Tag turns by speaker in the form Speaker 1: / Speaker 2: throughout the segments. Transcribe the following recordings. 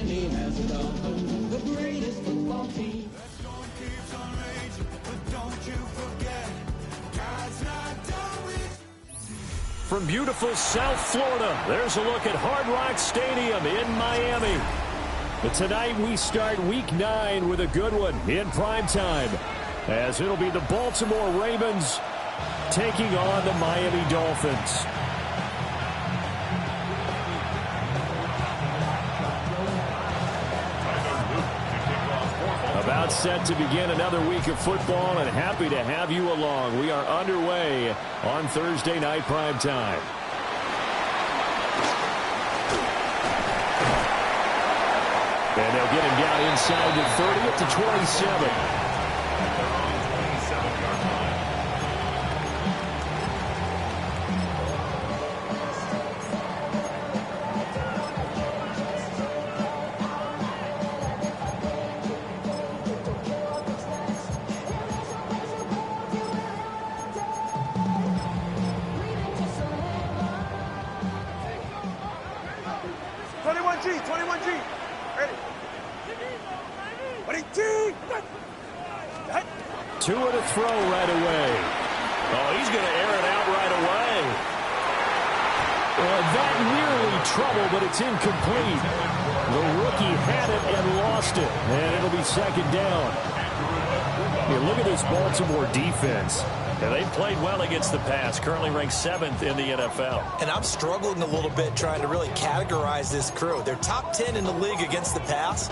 Speaker 1: name as the Dolphins, the greatest football team.
Speaker 2: The storm keeps on raging, but don't you forget, God's not done with you.
Speaker 3: From beautiful South Florida, there's a look at Hard Rock Stadium in Miami. But tonight we start Week 9 with a good one in primetime, as it'll be the Baltimore Ravens taking on the Miami Dolphins. About set to begin another week of football, and happy to have you along. We are underway on Thursday night primetime. And they'll get him down inside the 30 up to 27. Tua to throw right away. Oh, he's going to air it out right away. That nearly trouble, but it's incomplete. The rookie had it and lost it, and it'll be second down. Yeah, look at this Baltimore defense. Yeah, they've played well against the pass, currently ranked 7th in the NFL.
Speaker 4: And I'm struggling a little bit trying to really categorize this crew. They're top 10 in the league against the pass,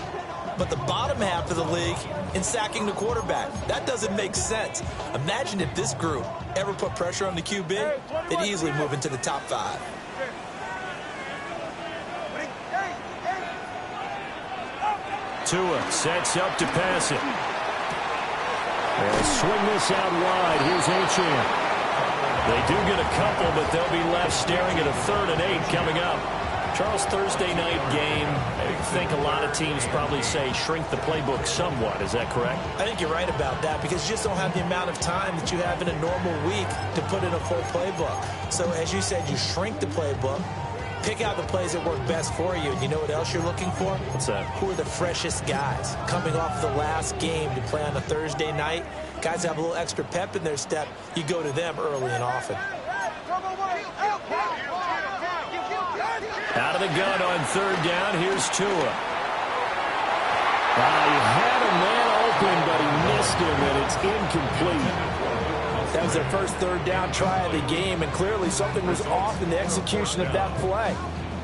Speaker 4: but the bottom half of the league in sacking the quarterback. That doesn't make sense. Imagine if this group ever put pressure on the QB, they'd easily move into the top 5.
Speaker 3: Tua sets up to pass it. They'll swing this out wide. Here's Achane. They do get a couple, but they'll be left staring at a 3rd and 8 coming up. Charles, Thursday night game, I think a lot of teams probably say shrink the playbook somewhat. Is that correct?
Speaker 4: I think you're right about that because you just don't have the amount of time that you have in a normal week to put in a full playbook. So as you said, you shrink the playbook, pick out the plays that work best for you. And you know what else you're looking for?
Speaker 3: What's that? Who
Speaker 4: are the freshest guys coming off the last game to play on a Thursday night? Guys have a little extra pep in their step. You go to them early and often.
Speaker 3: Out of the gun on 3rd down. Here's Tua. He had a man open, but he missed him, and it's incomplete.
Speaker 4: That was their first 3rd down try of the game, and clearly something was off in the execution of that play.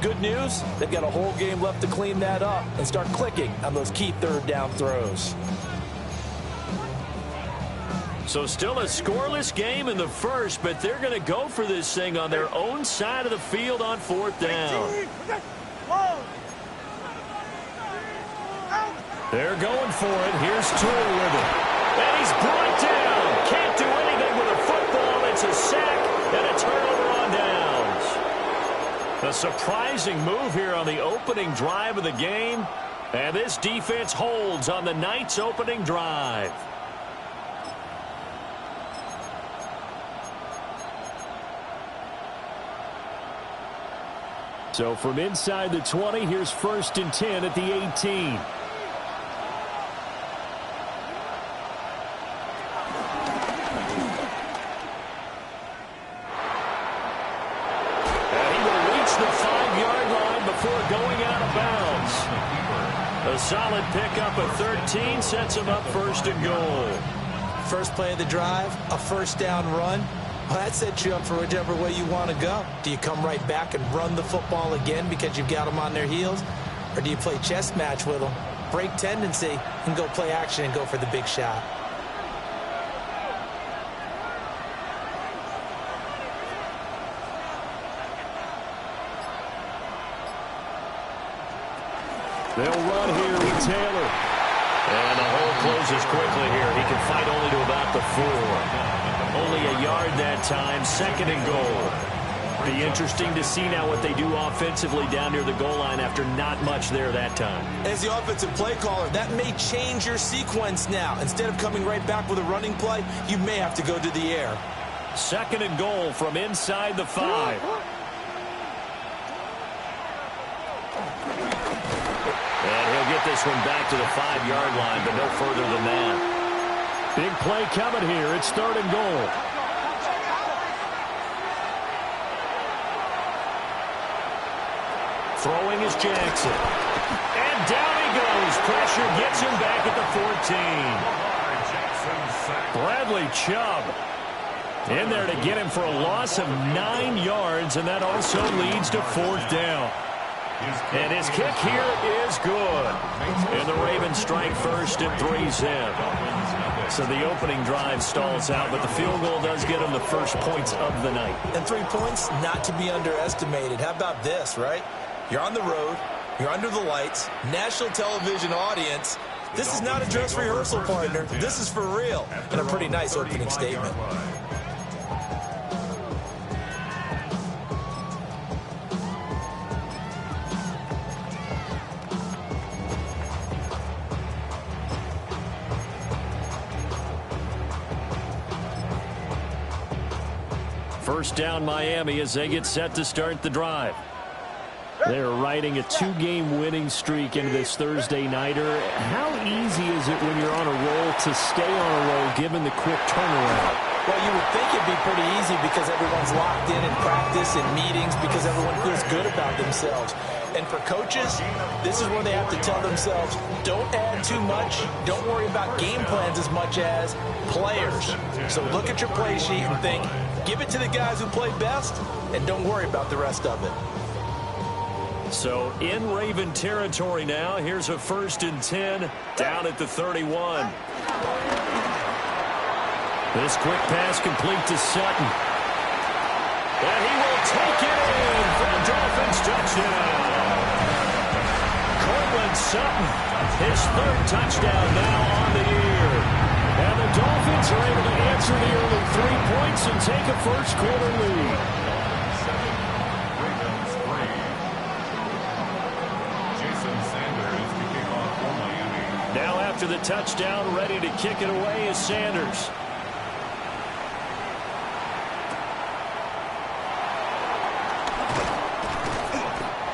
Speaker 4: Good news, they've got a whole game left to clean that up and start clicking on those key 3rd down throws.
Speaker 3: So still a scoreless game in the first, but they're going to go for this thing on their own side of the field on 4th down. They're going for it. Here's Tua with it. And he's brought down. Can't do anything with a football. It's a sack and a turnover on downs. A surprising move here on the opening drive of the game. And this defense holds on the night's opening drive. So from inside the 20, here's 1st and 10 at the 18. And he will reach the 5-yard line before going out of bounds. A solid pickup of 13 sets him up 1st and goal.
Speaker 4: First play of the drive, a 1st down run. Well, that sets you up for whichever way you want to go. Do you come right back and run the football again because you've got them on their heels? Or do you play chess match with them, break tendency, and go play action and go for the big shot?
Speaker 3: They'll run here with Taylor. And the hole closes quickly here. He can fight only to about the 4. Only a yard that time, 2nd and goal. Be interesting to see now what they do offensively down near the goal line after not much there that time.
Speaker 4: As the offensive play caller, that may change your sequence now. Instead of coming right back with a running play, you may have to go to the air.
Speaker 3: 2nd and goal from inside the 5. And this one back to the 5-yard line, but no further than that.
Speaker 5: Big play coming here. It's 3rd and goal.
Speaker 3: Throwing is Jackson. And down he goes. Pressure gets him back at the 14. Bradley Chubb in there to get him for a loss of 9 yards, and that also leads to 4th down. And his kick here is good. And the Ravens strike first at 3-7. So the opening drive stalls out, but the field goal does get him the first points of the night.
Speaker 4: And 3 points, not to be underestimated. How about this, right? You're on the road. You're under the lights. National television audience. This is not a dress rehearsal, partner. This is for real. And a pretty nice opening statement.
Speaker 3: First down Miami as they get set to start the drive.
Speaker 5: They're riding a 2-game winning streak into this Thursday nighter. How easy is it when you're on a roll to stay on a roll given the quick turnaround?
Speaker 4: Well, you would think it'd be pretty easy because everyone's locked in practice and meetings because everyone feels good about themselves. And for coaches, this is where they have to tell themselves, don't add too much. Don't worry about game plans as much as players. So look at your play sheet and think, give it to the guys who play best, and don't worry about the rest of it.
Speaker 3: So in Raven territory now, here's a 1st and 10 down at the 31.
Speaker 5: This quick pass complete to Sutton.
Speaker 3: And he will take it in for a Dolphins touchdown. Cortland Sutton, his 3rd touchdown now on the year. And the Dolphins are able to answer the early 3 points and take a first-quarter lead. Now after the touchdown, ready to kick it away is Sanders.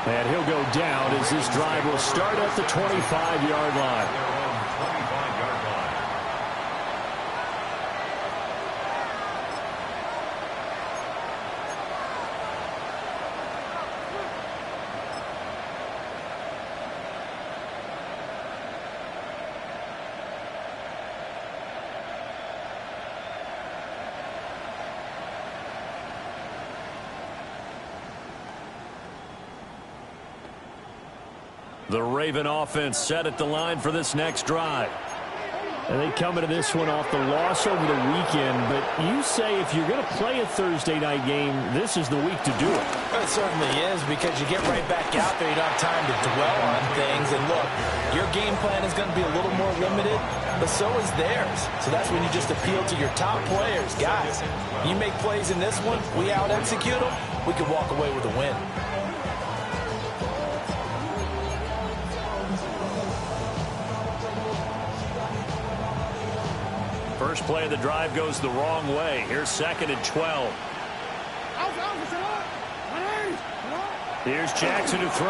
Speaker 5: And he'll go down as this drive will start at the 25-yard line.
Speaker 3: The Raven offense set at the line for this next drive.
Speaker 5: And they come into this one off the loss over the weekend, but you say if you're going to play a Thursday night game, this is the week to do it.
Speaker 4: It certainly is, because you get right back out there. You don't have time to dwell on things. And look, your game plan is going to be a little more limited, but so is theirs. So that's when you just appeal to your top players. Guys, you make plays in this one, we out-execute them, we could walk away with a win.
Speaker 3: First play of the drive goes the wrong way. Here's 2nd and 12. Here's Jackson to throw.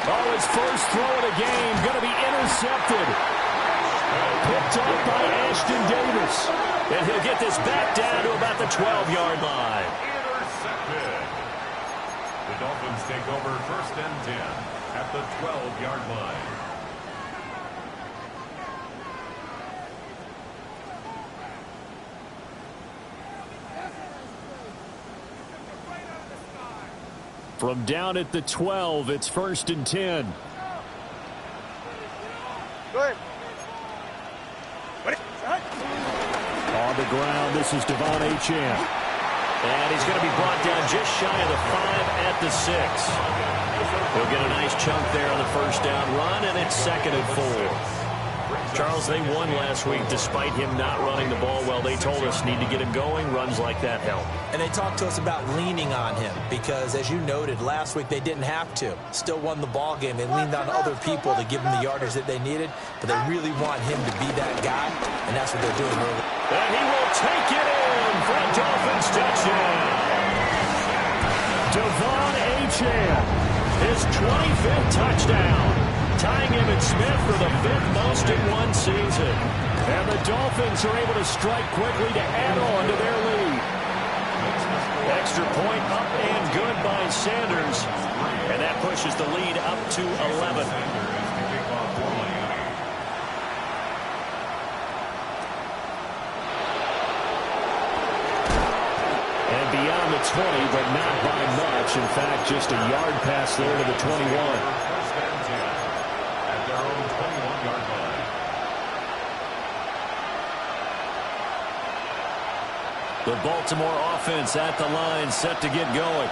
Speaker 5: Oh, his first throw of the game going to be intercepted. Picked up by Ashton Davis.
Speaker 3: And he'll get this back down to about the 12-yard line.
Speaker 2: Intercepted. The Dolphins take over 1st and 10 at the 12-yard line.
Speaker 5: From down at the 12, it's 1st and 10. On the ground, this is Devon Achane.
Speaker 3: And he's going to be brought down just shy of the 5 at the 6. He'll get a nice chunk there on the first down run, and it's 2nd and 4. Charles, they won last week despite him not running the ball well. They told us need to get him going. Runs like that help.
Speaker 4: And they talked to us about leaning on him because, as you noted, last week they didn't have to. Still won the ball game. They leaned on other people to give them the yardage that they needed, but they really want him to be that guy, and that's what they're doing early.
Speaker 3: And he will take it in for a Dolphins touchdown.
Speaker 5: Devon Achane
Speaker 3: his 25th touchdown, tying him and Smith for the 5th most in one season. And the Dolphins are able to strike quickly to add on to their lead. Extra point up and good by Sanders. And that pushes the lead up to 11. And beyond the 20, but not by much. In fact, just a yard pass there to the 21. The Baltimore offense at the line, set to get going.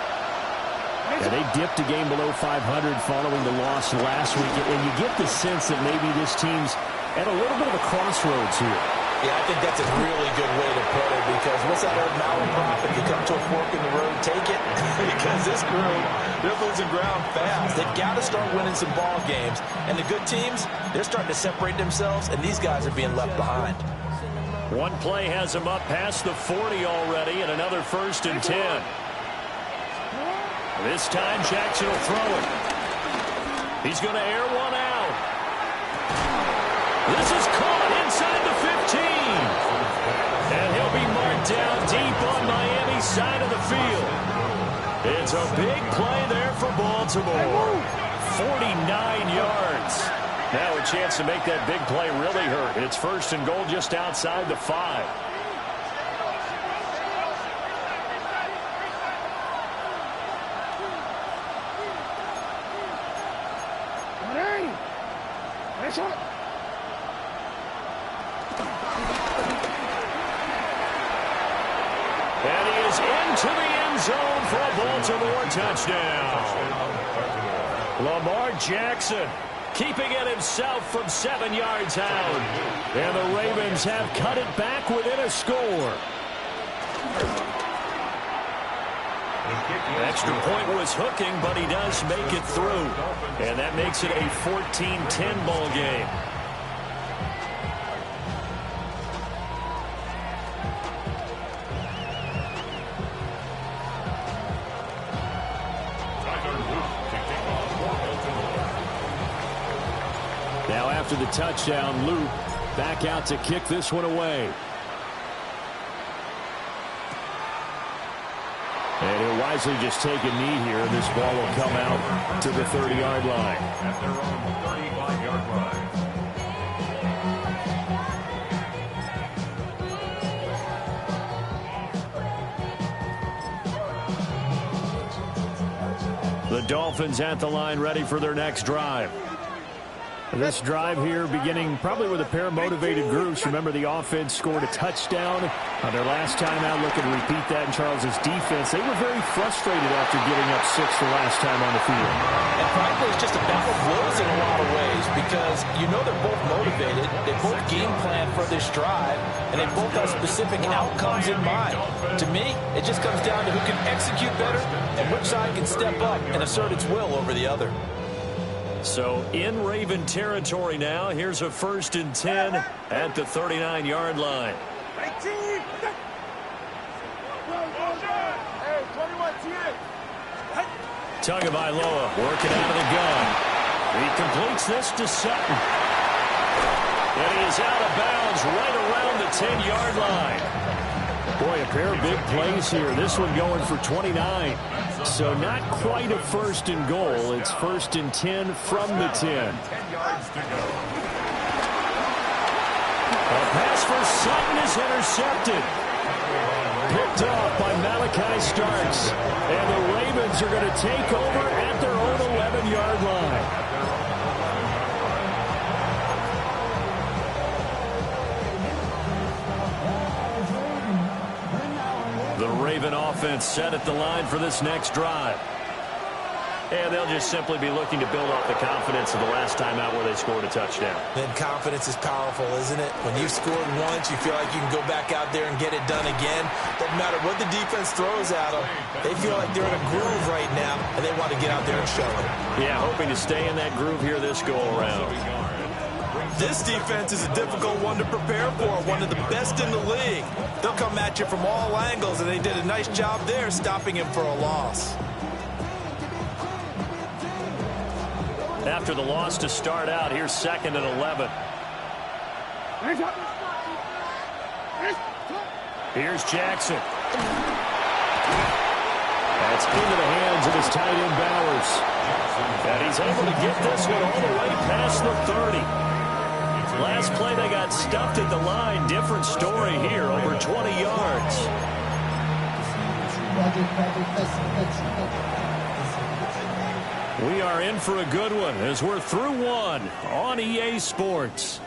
Speaker 3: Yeah, they dipped a game below 500 following the loss last week. And you get the sense that maybe this team's at a little bit of a crossroads here.
Speaker 4: Yeah, I think that's a really good way to put it, because what's that old malaprop? If you come to a fork in the road, take it. Because this crew, they're losing ground fast. They've got to start winning some ball games. And the good teams, they're starting to separate themselves, and these guys are being left behind.
Speaker 3: One play has him up past the 40 already, and another 1st and 10. This time Jackson will throw it. He's going to air one out. This is caught inside the 15. And he'll be marked down deep on Miami's side of the field. It's a big play there for Baltimore. 49 yards. Now a chance to make that big play really hurt. It's 1st and goal just outside the 5. And he is into the end zone for a Baltimore touchdown. Lamar Jackson keeping it himself from 7 yards out. And the Ravens have cut it back within a score. Extra point was hooking, but he does make it through. And that makes it a 14-10 ball game. Now after the touchdown, Luke back out to kick this one away. And he'll wisely just take a knee here, and this ball will come out to the 30-yard line.
Speaker 6: At their own 35-yard line.
Speaker 3: The Dolphins at the line, ready for their next drive. This drive here beginning probably with a pair of motivated groups. Remember, the offense scored a touchdown on their last time out. Looking to repeat that in Charles's defense. They were very frustrated after giving up 6 the last time on the field.
Speaker 4: And frankly, it's just a battle of wills in a lot of ways, because you know they're both motivated. They both game plan for this drive, and they both have specific outcomes in mind. To me, it just comes down to who can execute better and which side can step up and assert its will over the other.
Speaker 3: So in Raven territory now. Here's a 1st and 10 at the 39-yard line. Tagovailoa working out of the gun. He completes this to Sutton. And he is out of bounds right around the 10-yard line. Boy, a pair of big plays here. This one going for 29. So not quite a 1st and goal. It's 1st and 10 from the 10. A pass for Sutton is intercepted. Picked off by Malachi Starks. And the Ravens are going to take over at their own 11-yard line. The Raven offense set at the line for this next drive. And they'll just simply be looking to build off the confidence of the last time out where they scored a touchdown.
Speaker 4: Then confidence is powerful, isn't it? When you've scored once, you feel like you can go back out there and get it done again. Doesn't matter what the defense throws at them. They feel like they're in a groove right now, and they want to get out there and show it.
Speaker 3: Yeah, hoping to stay in that groove here this go-around.
Speaker 4: This defense is a difficult one to prepare for, one of the best in the league. They'll come at you from all angles, and they did a nice job there stopping him for a loss.
Speaker 3: After the loss to start out, here's 2nd and 11. Here's Jackson. That's into the hands of his tight end Bowers. And he's able to get this one all the way past the 30. Last play they got stuffed at the line. Different story here, over 20 yards. We are in for a good one as we're through one on EA Sports.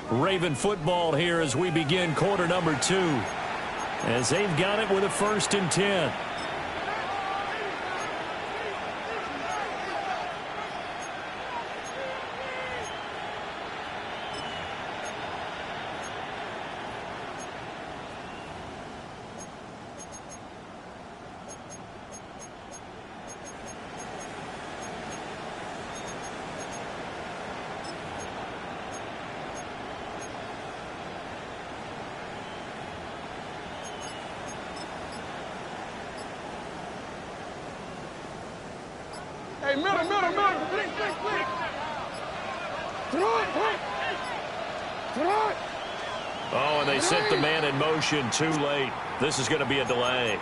Speaker 3: Raven football here as we begin quarter number 2. As they've got it with a 1st and 10.
Speaker 7: Hey, middle.
Speaker 3: Oh, and they sent the man in motion too late. This is going to be a delay.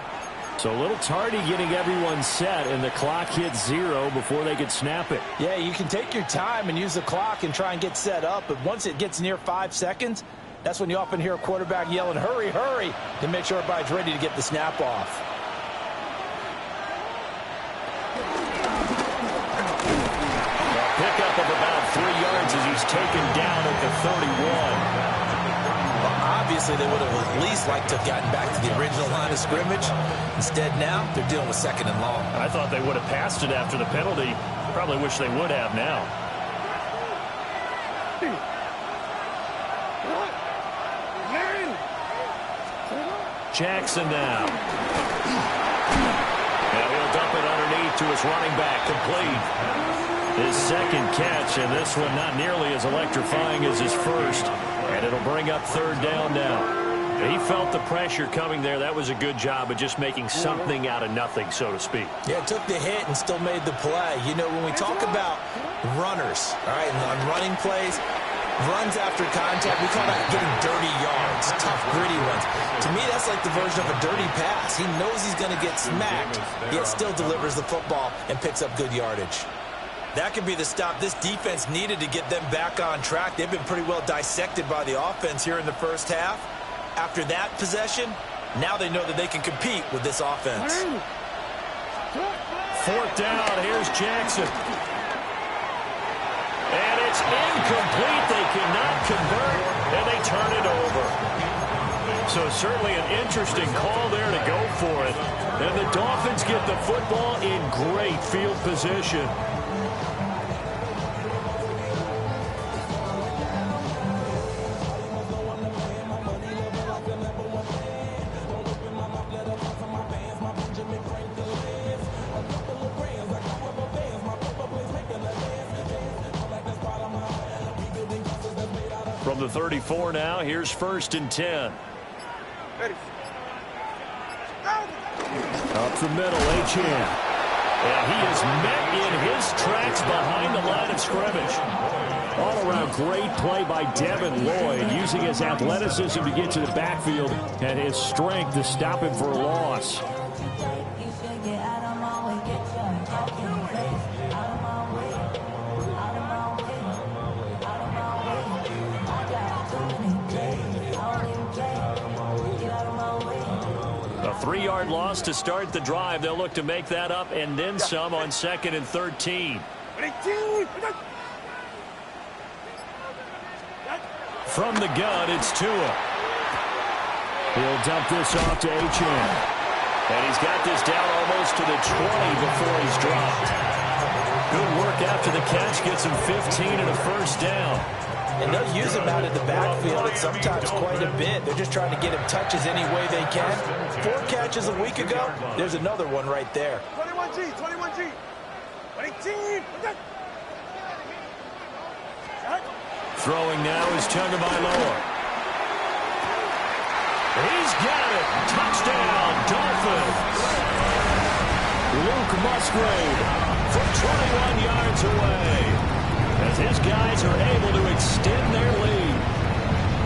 Speaker 5: So a little tardy getting everyone set, and the clock hits 0 before they could snap it.
Speaker 4: Yeah, you can take your time and use the clock and try and get set up, but once it gets near 5 seconds, that's when you often hear a quarterback yelling, hurry, hurry, to make sure everybody's ready to get the snap off.
Speaker 3: Pickup of about 3 yards as he's taken down at the 31.
Speaker 4: Well, obviously, they would have at least liked to have gotten back to the original line of scrimmage. Instead, now they're dealing with 2nd and long.
Speaker 3: I thought they would have passed it after the penalty. Probably wish they would have now. Jackson now. Now he'll dump it underneath to his running back, complete. His 2nd catch, and this one not nearly as electrifying as his first. And it'll bring up 3rd down now. He felt the pressure coming there. That was a good job of just making something out of nothing, so to speak.
Speaker 4: Yeah, took the hit and still made the play. You know, when we talk about runners, all right, and on running plays, runs after contact, we call that getting dirty yards, tough, gritty ones. To me, that's like the version of a dirty pass. He knows he's going to get smacked, yet still delivers the football and picks up good yardage. That could be the stop this defense needed to get them back on track. They've been pretty well dissected by the offense here in the first half. After that possession, now they know that they can compete with this offense.
Speaker 3: 4th down, here's Jackson. And it's incomplete. They cannot convert, and they turn it over. So certainly an interesting call there to go for it. And the Dolphins get the football in great field position. From the 34 now, here's 1st and 10. Up the middle, Achane. And he is met in his tracks behind the line of scrimmage.
Speaker 5: All-around great play by Devin Lloyd, using his athleticism to get to the backfield and his strength to stop him for a loss.
Speaker 3: A 3-yard loss to start the drive. They'll look to make that up and then some on 2nd and 13. From the gun, it's Tua.
Speaker 5: He'll dump this off to Achane.
Speaker 3: And he's got this down almost to the 20 before he's dropped. Good work after the catch. Gets him 15 and a 1st down.
Speaker 4: And they'll use him out in the backfield and sometimes quite a bit. They're just trying to get him touches any way they can. 4 catches a week ago. There's another one right there.
Speaker 7: 21G. 22.
Speaker 3: Throwing now is Tagovailoa. He's got it. Touchdown, Dolphins. Luke Musgrave from 21 yards away, as his guys are able to extend their lead.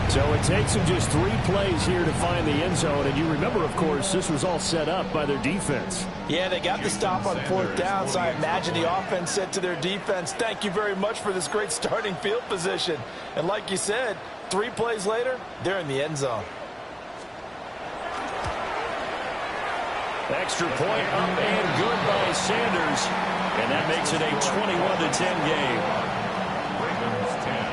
Speaker 5: So it takes them just 3 plays here to find the end zone. And you remember, of course, this was all set up by their defense.
Speaker 4: Yeah, they got the stop on 4th down, so I imagine the offense said to their defense, thank you very much for this great starting field position. And like you said, 3 plays later, they're in the end zone.
Speaker 3: Extra point up and good by Sanders. And that makes it a 21-10 game.
Speaker 6: Ravens 10.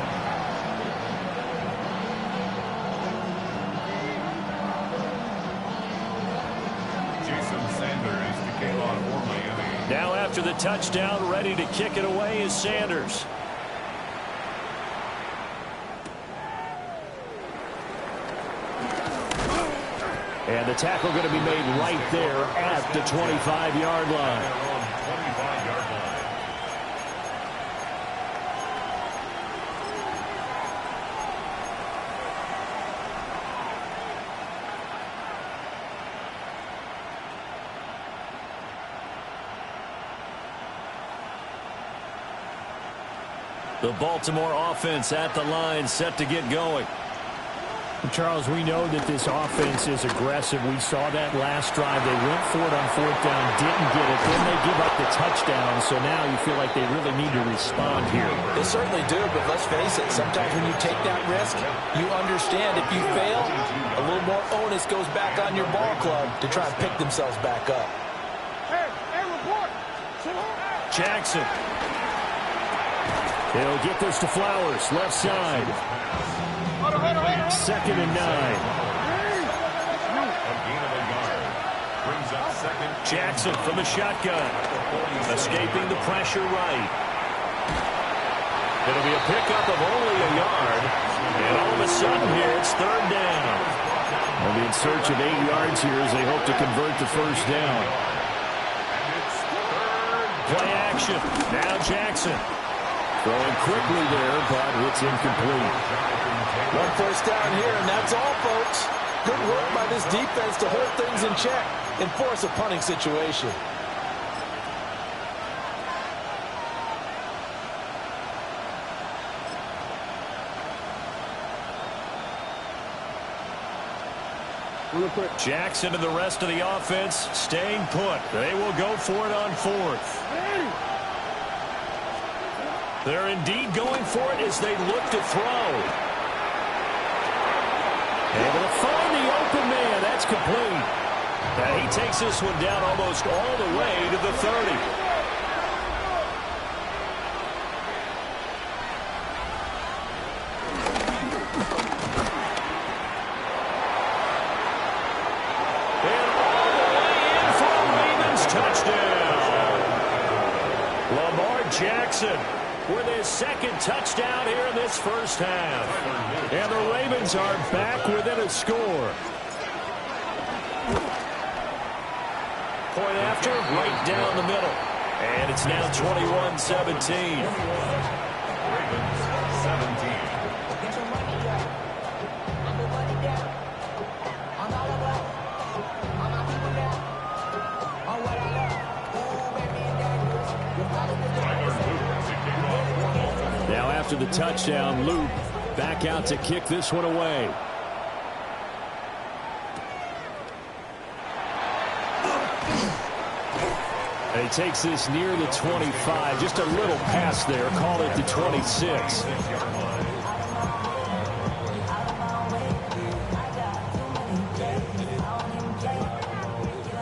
Speaker 3: Now after the touchdown, ready to kick it away is Sanders. And the tackle going to be made right there at the 25-yard line. The Baltimore offense at the line, set to get going.
Speaker 5: Charles, we know that this offense is aggressive. We saw that last drive. They went for it on 4th down, didn't get it. Then they give up the touchdown, so now you feel like they really need to respond here.
Speaker 4: They certainly do, but let's face it, sometimes when you take that risk, you understand if you fail, a little more onus goes back on your ball club to try and pick themselves back up.
Speaker 7: Hey, report.
Speaker 3: Jackson.
Speaker 5: They'll get this to Flowers, left side. 2nd and 9.
Speaker 3: Jackson from the shotgun. Escaping the pressure right. It'll be a pickup of only a yard. And all of a sudden here, it's 3rd down.
Speaker 5: They'll be in search of 8 yards here as they hope to convert the 1st down.
Speaker 3: Play action. Now Jackson.
Speaker 5: Throwing quickly there, but it's incomplete.
Speaker 4: 1 first down here, and that's all, folks. Good work by this defense to hold things in check and force a punting situation.
Speaker 3: Jackson and the rest of the offense staying put. They will go for it on 4th. They're indeed going for it as they look to throw. Able to find the open man. That's complete. And he takes this one down almost all the way to the 30. Jackson with his 2nd touchdown here in this first half. And the Ravens are back within a score. Point after, right down the middle. And it's now 21-17.
Speaker 6: Ravens 17.
Speaker 5: Now after the touchdown, Loop back out to kick this one away. And he takes this near the 25. Just a little pass there. Call it the 26.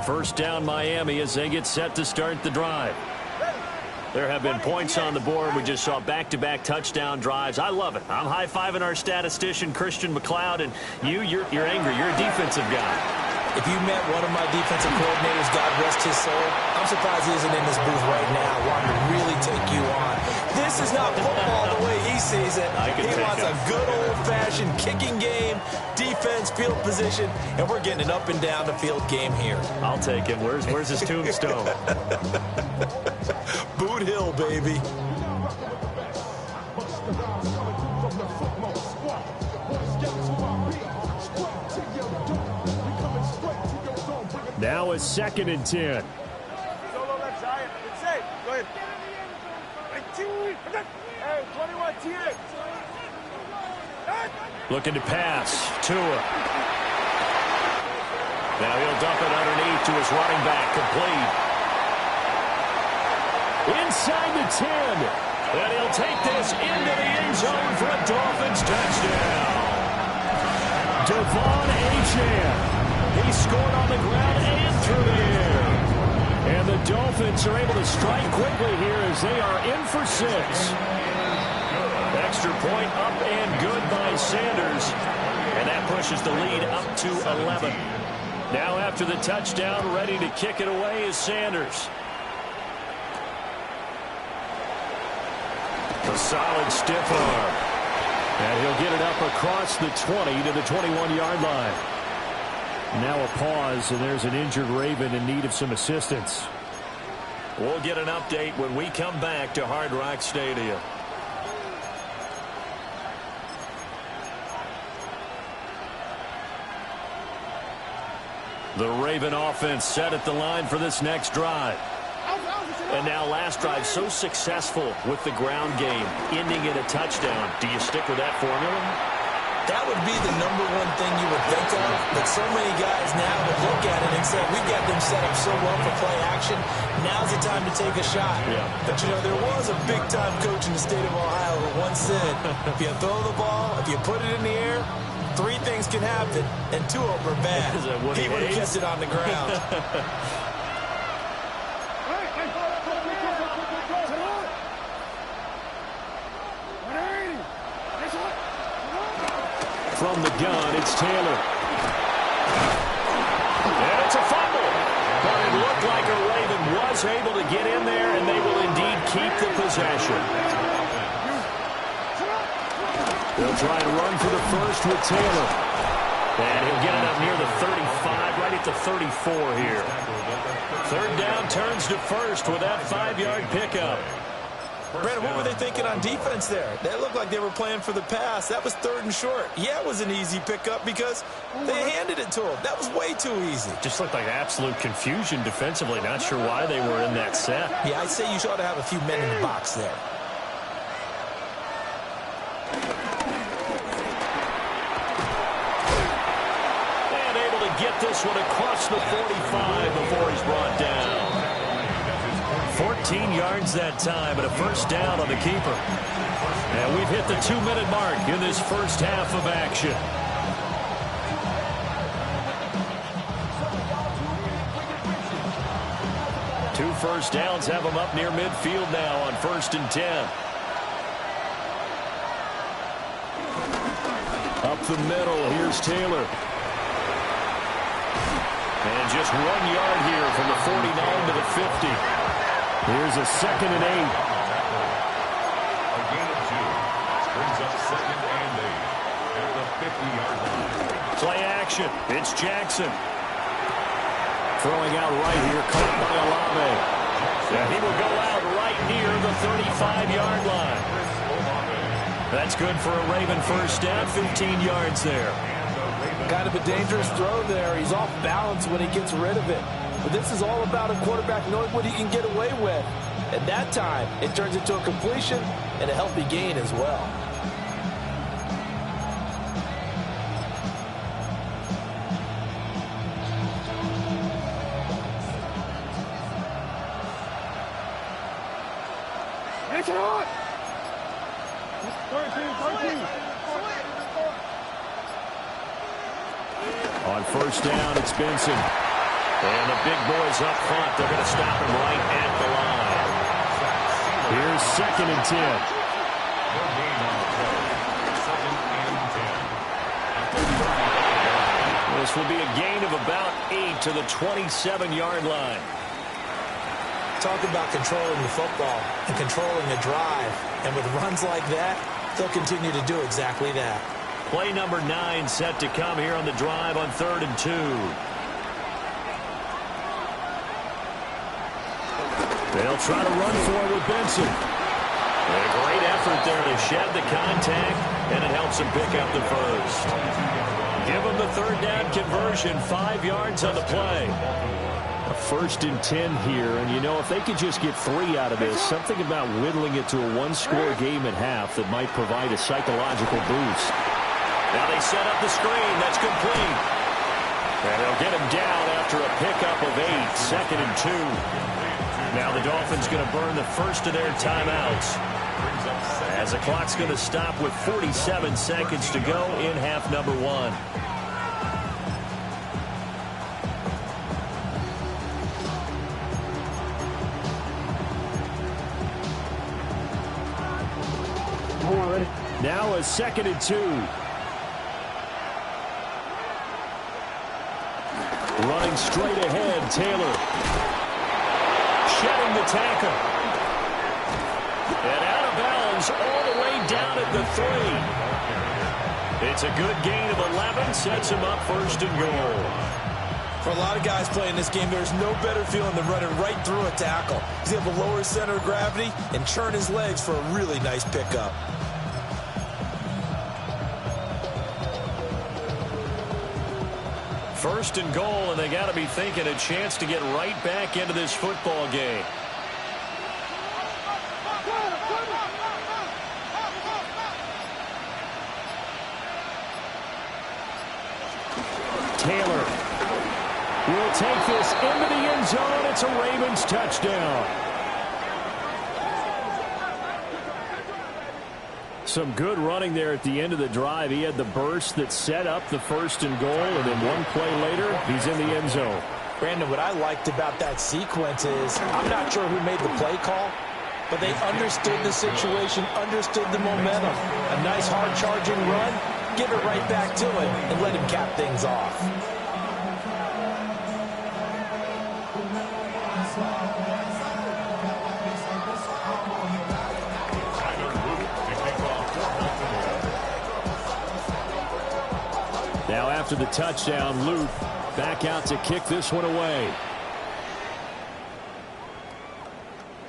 Speaker 5: First down Miami as they get set to start the drive.
Speaker 3: There have been points on the board. We just saw back-to-back touchdown drives. I love it. I'm high-fiving our statistician, Christian McLeod, and you're angry. You're a defensive guy.
Speaker 4: If you met one of my defensive coordinators, God rest his soul, I'm surprised he isn't in this booth right now wanting to really take you on. This is not football the way he sees it. He wants a good old-fashioned kicking game, defense, field position, and we're getting an up-and-down the field game here.
Speaker 3: I'll take him. Where's his tombstone?
Speaker 4: Boot Hill, baby.
Speaker 5: Now a 2nd and 10.
Speaker 7: Go ahead. Hey, 21 TX.
Speaker 3: Looking to pass. Tua. Now he'll dump it underneath to his running back. Complete. Inside the 10. And he'll take this into the end zone for a Dolphins touchdown. Devon Achane. He scored on the ground and through the air. And the Dolphins are able to strike quickly here as they are in for 6. Extra point up and good by Sanders. And that pushes the lead up to 11. Now after the touchdown, ready to kick it away is Sanders. A solid stiff arm. And he'll get it up across the 20 to the 21-yard line. Now a pause, and there's an injured Raven in need of some assistance. We'll get an update when we come back to Hard Rock Stadium. The Raven offense set at the line for this next drive. And now last drive so successful with the ground game, ending in a touchdown. Do you stick with that formula?
Speaker 4: That would be the number one thing you would think of, but so many guys now would look at it and say, we've got them set up so well for play action, now's the time to take a shot. Yeah. But, you know, there was a big-time coach in the state of Ohio who once said, if you throw the ball, if you put it in the air, 3 things can happen, and 2 of them are bad. He would have kept it on the ground.
Speaker 3: From the gun, it's Taylor. And it's a fumble. But it looked like a Raven was able to get in there, and they will indeed keep the possession. They'll try and run for the first with Taylor. And he'll get it up near the 35, right at the 34 here. Third down turns to first with that 5-yard pickup.
Speaker 4: Brandon, what were they thinking on defense there? They looked like they were playing for the pass. That was 3rd and short. Yeah, it was an easy pickup because they handed it to him. That was way too easy.
Speaker 3: Just looked like absolute confusion defensively. Not sure why they were in that set.
Speaker 4: Yeah, I'd say you ought to have a few men in the box there.
Speaker 3: And able to get this one across the 45 before he's brought down. 14 yards that time and a first down on the keeper. And we've hit the 2-minute mark in this first half of action. Two first downs have them up near midfield now on 1st and 10. Up the middle, here's Taylor. And just 1 yard here from the 49 to the 50. Here's a 2nd and 8.
Speaker 6: A gain of 2 brings up 2nd and 8 at the 50-yard line.
Speaker 3: Play action. It's Jackson. Throwing out right here, caught by Olave. And he will go out right near the 35-yard line. That's good for a Raven first down, 15 yards there.
Speaker 8: Kind of a dangerous throw there. He's off balance when he gets rid of it. But this is all about a quarterback knowing what he can get away with. At that time, it turns into a completion and a healthy gain as well.
Speaker 7: It's on! 13.
Speaker 3: On first down, it's Benson. And the big boys up front, they're going to stop him right at the line. Here's 2nd and 10.
Speaker 6: No gain on the play. 2nd and 10.
Speaker 3: This will be a gain of about 8 to the 27-yard line.
Speaker 4: Talk about controlling the football and controlling the drive. And with runs like that, they'll continue to do exactly that.
Speaker 3: Play number 9 set to come here on the drive on 3rd and 2. They'll try to run for it with Benson. A great effort there to shed the contact, and it helps him pick up the first. Give him the 3rd down conversion, 5 yards on the play.
Speaker 5: 1st and 10 here. And, you know, if they could just get 3 out of this, something about whittling it to a one-score game at half that might provide a psychological boost.
Speaker 3: Now they set up the screen. That's complete. And they'll get him down after a pickup of 8. 2nd and 2. Now the Dolphins going to burn the first of their timeouts, as the clock's going to stop with 47 seconds to go in half number 1.
Speaker 5: Now a 2nd and 2. Running straight ahead, Taylor. Shedding the tackle.
Speaker 3: And out of bounds all the way down at the 3. It's a good gain of 11. Sets him up 1st and goal.
Speaker 4: For a lot of guys playing this game, there's no better feeling than running right through a tackle. He's able to lower his center of gravity and churn his legs for a really nice pickup.
Speaker 3: First and goal, and they got to be thinking a chance to get right back into this football game.
Speaker 5: Taylor will take this into the end zone. It's a Ravens touchdown. Some good running there at the end of the drive. He had the burst that set up the 1st and goal, and then one play later, he's in the end zone.
Speaker 8: Brandon, what I liked about that sequence is I'm not sure who made the play call, but they understood the situation, understood the momentum. A nice hard-charging run, give it right back to him, and let him cap things off.
Speaker 5: Now after the touchdown, Luke back out to kick this one away.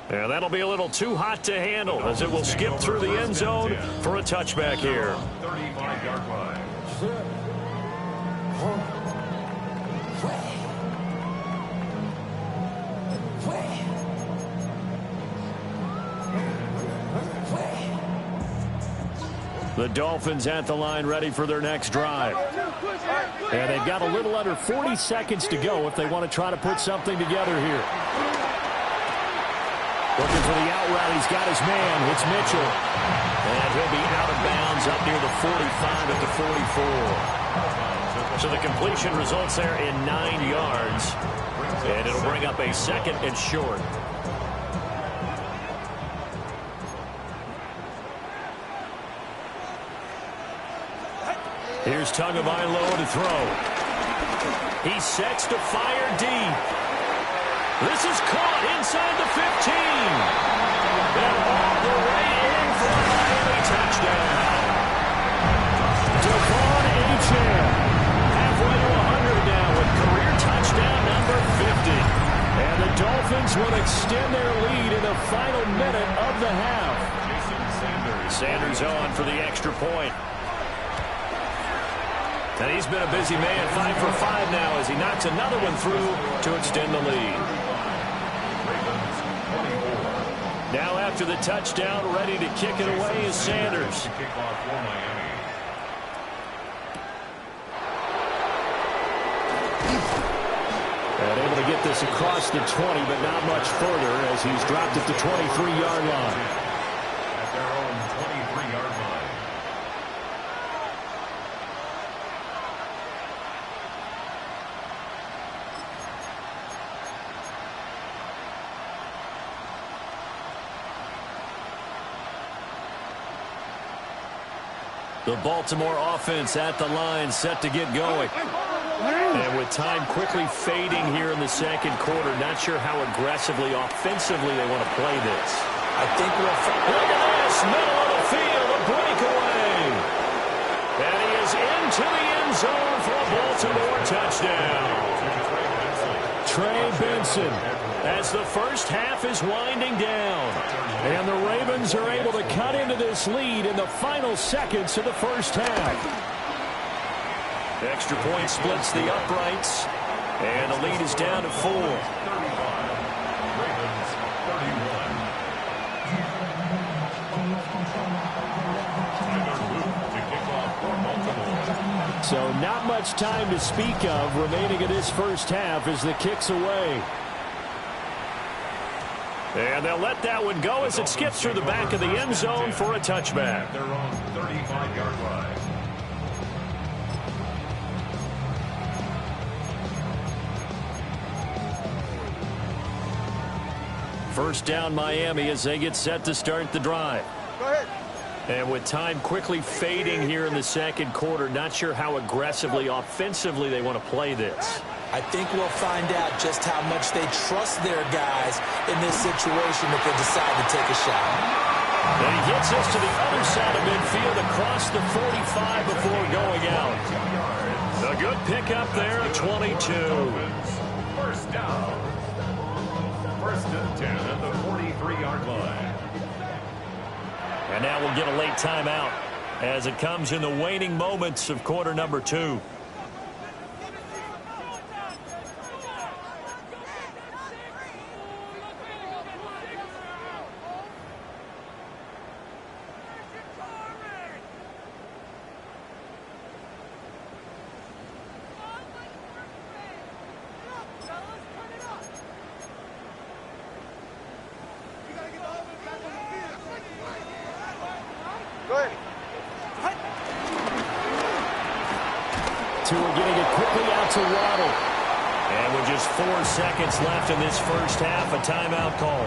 Speaker 3: Yeah, that'll be a little too hot to handle, as it will skip through the end zone for a touchback here.
Speaker 6: 35-yard line.
Speaker 5: The Dolphins at the line, ready for their next drive. And they've got a little under 40 seconds to go if they want to try to put something together here. Looking for the out route. He's got his man. It's Mitchell.
Speaker 3: And he'll be out of bounds up near the 45 at the 44. So the completion results there in 9 yards. And it'll bring up a 2nd and short. Here's Tagovailoa to throw. He sets to fire deep. This is caught inside the 15. And all the way in for a Miami touchdown.
Speaker 5: Devon Achane
Speaker 3: Halfway to 100 now with career touchdown number 50.
Speaker 5: And the Dolphins will extend their lead in the final minute of the half.
Speaker 3: Sanders on for the extra point. And he's been a busy man, 5 for 5 now as he knocks another one through to extend the lead. Now after the touchdown, ready to kick it away is Sanders.
Speaker 5: And able to get this across the 20, but not much further as he's dropped at the 23-yard line.
Speaker 6: At their own 23-yard line.
Speaker 3: The Baltimore offense at the line, set to get going. And with time quickly fading here in the second quarter, not sure how aggressively, offensively they want to play this.
Speaker 8: I think we'll...
Speaker 3: Look at this, middle of the field, a breakaway. And he is into the end zone for a Baltimore touchdown.
Speaker 5: Trey Benson.
Speaker 3: As the first half is winding down.
Speaker 5: And the Ravens are able to cut into this lead in the final seconds of the first half.
Speaker 3: Extra point splits the uprights. And the lead is down to 4.
Speaker 6: 35. Ravens 31. Tyler Luke to kick off for Baltimore.
Speaker 5: So not much time to speak of remaining in this first half as the kick's away.
Speaker 3: And they'll let that one go as it skips through the back of the end zone for a touchback.
Speaker 6: At their own 35-yard line.
Speaker 3: First down Miami as they get set to start the drive.
Speaker 7: Go ahead.
Speaker 3: And with time quickly fading here in the second quarter, not sure how aggressively, offensively they want to play this.
Speaker 4: I think we'll find out just how much they trust their guys in this situation if they decide to take a shot.
Speaker 3: And he gets us to the other side of midfield across the 45 before going out. A good pickup there at 22.
Speaker 6: First down. First and 10 at the 43-yard line.
Speaker 3: And now we'll get a late timeout as it comes in the waning moments of quarter number 2.
Speaker 5: Tua getting it quickly out to Waddle.
Speaker 3: And with just 4 seconds left in this first half, a timeout call.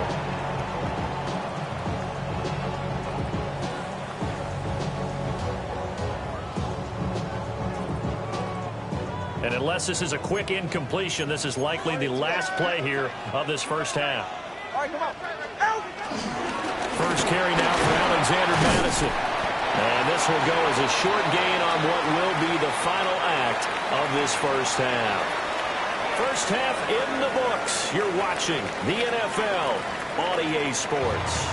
Speaker 3: And unless this is a quick incompletion, this is likely the last play here of this first half.
Speaker 7: All right, come on.
Speaker 3: First carry now for Alexander Madison. And this will go as a short gain on what will be the final act of this first half. First half in the books. You're watching the NFL on EA Sports.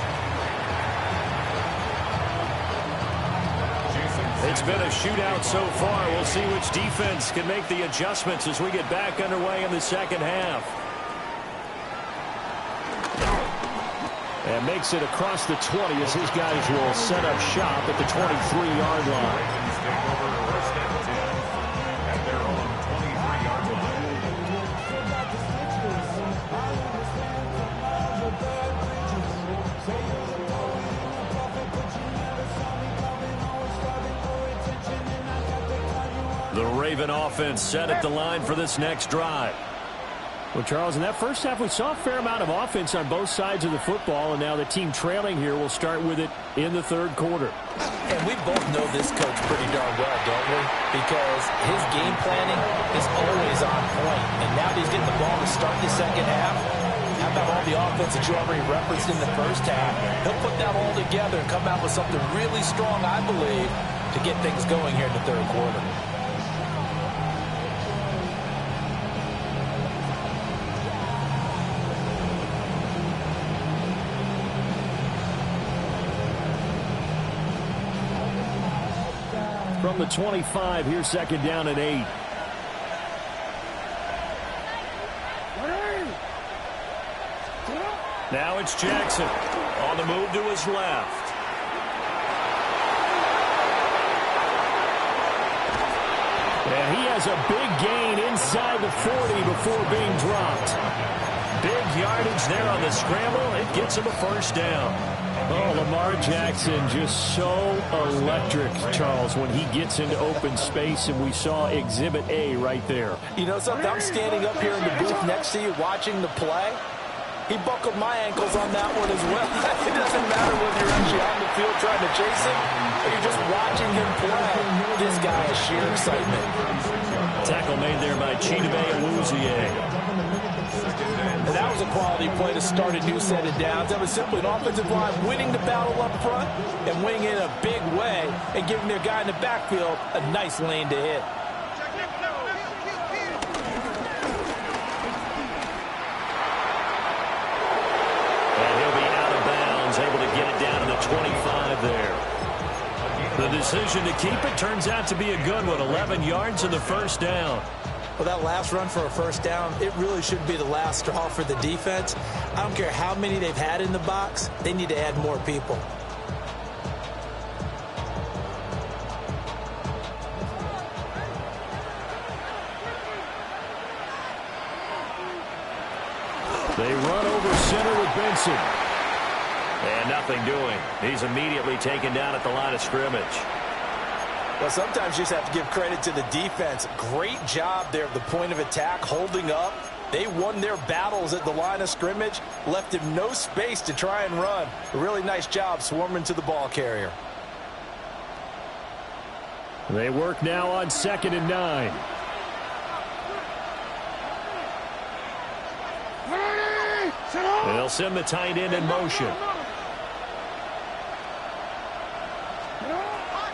Speaker 3: It's been a shootout so far. We'll see which defense can make the adjustments as we get back underway in the second half.
Speaker 5: And makes it across the 20 as his guys will set up shop at the 23-yard line.
Speaker 6: Ravens take over first and 10 at their own 23-yard line.
Speaker 3: The Raven offense set at the line for this next drive.
Speaker 5: Well, Charles, in that first half, we saw a fair amount of offense on both sides of the football, and now the team trailing here will start with it in the third quarter.
Speaker 8: And we both know this coach pretty darn well, don't we? Because his game planning is always on point. And now that he's getting the ball to start the second half, how about all the offense that you already referenced in the first half? He'll put that all together and come out with something really strong, I believe, to get things going here in the third quarter.
Speaker 5: From the 25, here's second down and 8.
Speaker 3: Now it's Jackson on the move to his left.
Speaker 5: And he has a big gain inside the 40 before being dropped.
Speaker 3: Big yardage there on the scramble. It gets him a first down.
Speaker 5: Oh, Lamar Jackson just so electric, Charles, when he gets into open space, and we saw Exhibit A right there.
Speaker 8: You know something? I'm standing up here in the booth next to you watching the play. He buckled my ankles on that one as well. It doesn't matter whether you're actually on the field trying to chase him or you're just watching him play. This guy is sheer excitement.
Speaker 3: Tackle made there by Chidobe Awuzie.
Speaker 8: And that was a quality play to start a new set of downs. That was simply an offensive line winning the battle up front and winning in a big way and giving their guy in the backfield a nice lane to hit.
Speaker 3: And he'll be out of bounds, able to get it down to the 25 there. The decision to keep it turns out to be a good one. 11 yards in the first down.
Speaker 8: Well, that last run for a first down, it really should be the last straw for the defense. I don't care how many they've had in the box. They need to add more people.
Speaker 5: They run over center with Benson.
Speaker 3: And nothing doing. He's immediately taken down at the line of scrimmage.
Speaker 8: Well, sometimes you just have to give credit to the defense. Great job there at the point of attack, holding up. They won their battles at the line of scrimmage, left him no space to try and run. A really nice job swarming to the ball carrier.
Speaker 5: They work now on 2nd and 9. They'll send the tight end in motion.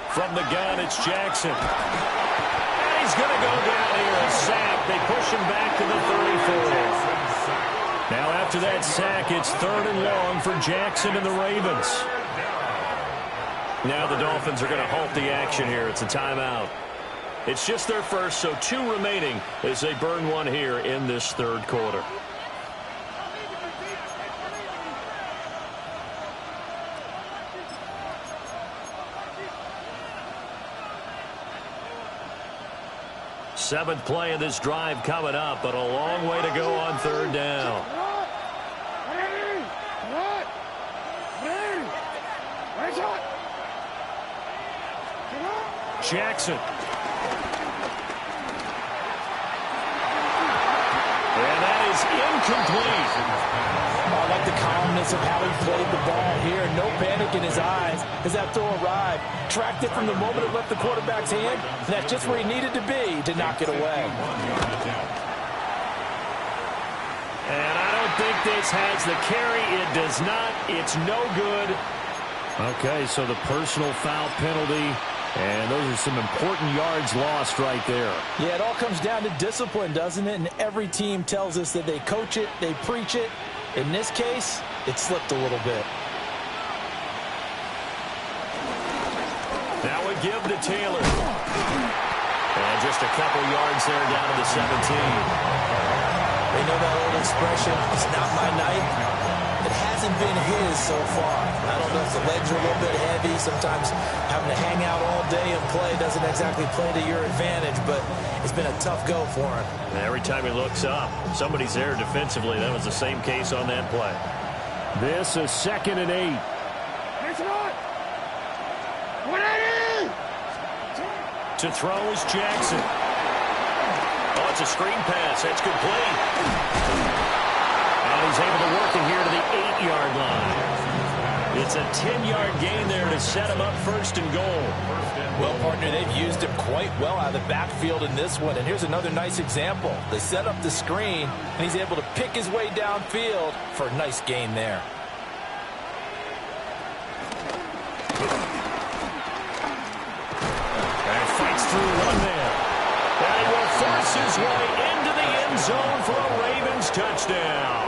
Speaker 5: From the gun, it's Jackson. And he's going to go down here, a sack. They push him back to the 34. Now after that sack, it's 3rd and long for Jackson and the Ravens.
Speaker 3: Now the Dolphins are going to halt the action here. It's a timeout. It's just their first, so 2 remaining as they burn one here in this 3rd quarter. Seventh play of this drive coming up, but a long way to go on 3rd down. Jackson. And that is incomplete.
Speaker 8: I like the calmness of how he played the ball here. No panic in his eyes as that throw arrived. Tracked it from the moment it left the quarterback's hand. And that's just where he needed to be to knock it away.
Speaker 3: And I don't think this has the carry. It does not. It's no good.
Speaker 5: Okay, so the personal foul penalty. And those are some important yards lost right there.
Speaker 8: Yeah, it all comes down to discipline, doesn't it? And every team tells us that they coach it, they preach it. In this case, it slipped a little bit.
Speaker 3: Now we give to Taylor. And just a couple yards there down to the 17.
Speaker 8: They know that old expression, it's not my night. It hasn't been his so far. I don't know if the legs are a little bit heavy. Sometimes having to hang out all day and play doesn't exactly play to your advantage, but it's been a tough go for him.
Speaker 3: And every time he looks up, somebody's there defensively. That was the same case on that play.
Speaker 5: This is 2nd and 8.
Speaker 3: To throw is Jackson. Oh, it's a screen pass. That's complete. And he's able to work it here to the 8-yard line. It's a 10-yard gain there to set him up 1st and goal.
Speaker 8: Well, partner, they've used him quite well out of the backfield in this one. And here's another nice example. They set up the screen, and he's able to pick his way downfield for a nice gain there.
Speaker 3: And fights through one man. And he will force his way into the end zone for a Ravens touchdown.